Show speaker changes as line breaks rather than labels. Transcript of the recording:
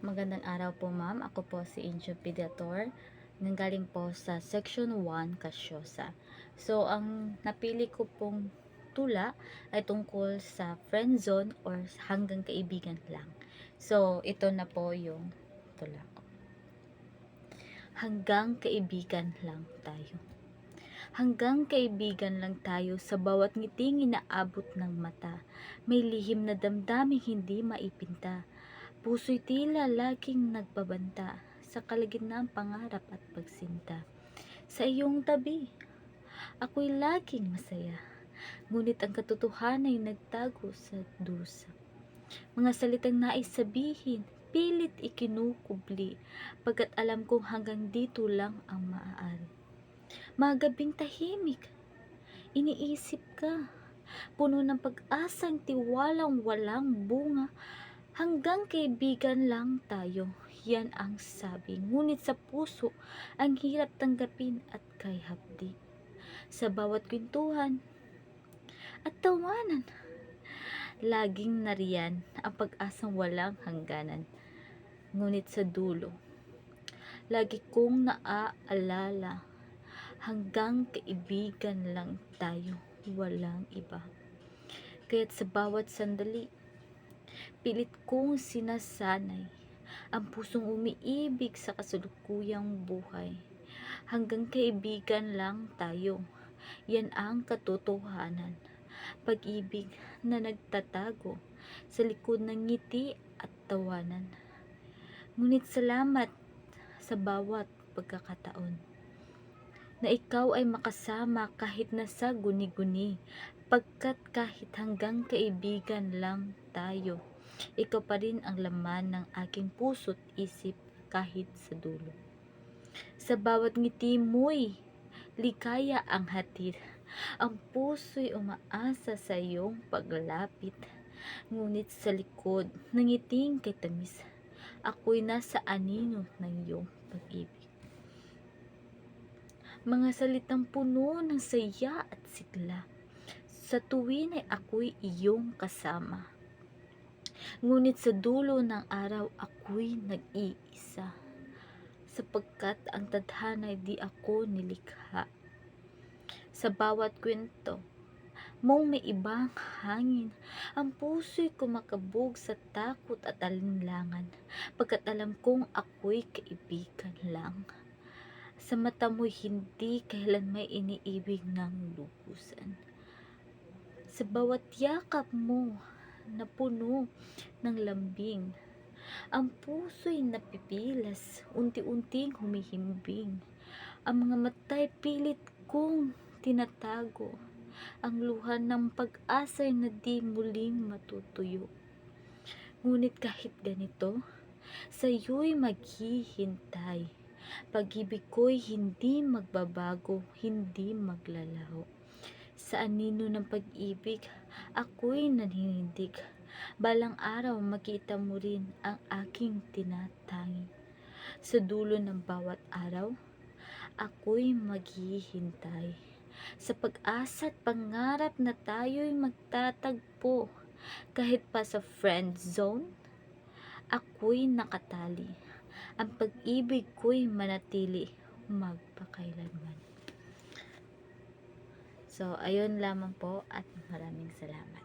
Magandang araw po ma'am. Ako po si Angel Pediator. Nanggaling po sa Section 1, Kasyosa. So, ang napili ko pong tula ay tungkol sa friend zone or hanggang kaibigan lang. So, ito na po yung tula ko. Hanggang kaibigan lang tayo. Hanggang kaibigan lang tayo sa bawat ngiting inaabot ng mata. May lihim na damdaming hindi maipinta. Puso'y tila laging nagbabanta sa kalagitnaan pangarap at pagsinta. Sa iyong tabi, ako'y laging masaya. Ngunit ang katotohanan ay nagtago sa dusa. Mga salitang nais sabihin, pilit ikinukubli, pagkat alam kong hanggang dito lang ang maaari. Mga gabing tahimik, iniisip ka, puno ng pag-asang tiwalang walang bunga. Hanggang kaibigan lang tayo, yan ang sabi. Ngunit sa puso, ang hirap tanggapin at kay hapdi. Sa bawat kwentuhan at tawanan, laging nariyan ang pag-asang walang hangganan. Ngunit sa dulo, lagi kong naaalala, hanggang kaibigan lang tayo, walang iba. Kaya't sa bawat sandali, pilit kong sinasanay ang pusong umiibig sa kasalukuyang buhay. Hanggang kaibigan lang tayo, yan ang katotohanan. Pag-ibig na nagtatago sa likod ng ngiti at tawanan. Ngunit salamat sa bawat pagkakataon na ikaw ay makasama kahit nasa guni-guni, pagkat kahit hanggang kaibigan lang tayo, ikaw pa rin ang laman ng aking puso't isip kahit sa dulo. Sa bawat ngiti mo'y ligaya ang hatid, ang puso'y umaasa sa iyong paglapit. Ngunit sa likod ng ngiting kay tamis, ako'y nasa anino ng iyong pag-ibig. Mga salitang puno ng saya at sigla, sa tuwin ay ako'y iyong kasama. Ngunit sa dulo ng araw ako'y nag-iisa, sapagkat ang tadhana ay di ako nilikha. Sa bawat kwento mong may ibang hangin, ang puso'y kumakabog sa takot at alinlangan, pagkat alam kong ako'y kaibigan lang. Sa mata mo'y hindi kailan may iniibig ng lubusan. Sa bawat yakap mo na puno ng lambing, ang puso'y napipilas, unti-unting humihimbing. Ang mga mata'y pilit kong tinatago, ang luha ng pag-asa'y na di muling matutuyo. Ngunit kahit ganito, sa'yo'y maghihintay. Pag-ibig ko'y hindi magbabago, hindi maglalaho. Sa anino ng pag-ibig, ako'y naninindig. Balang araw makita mo rin ang aking tinatangi. Sa dulo ng bawat araw, ako'y maghihintay. Sa pag-asa at pangarap na tayo'y magtatagpo. Kahit pa sa friend zone, ako'y nakatali. Ang pag-ibig ko'y manatili magpakailanman. So, ayun lamang po at maraming salamat.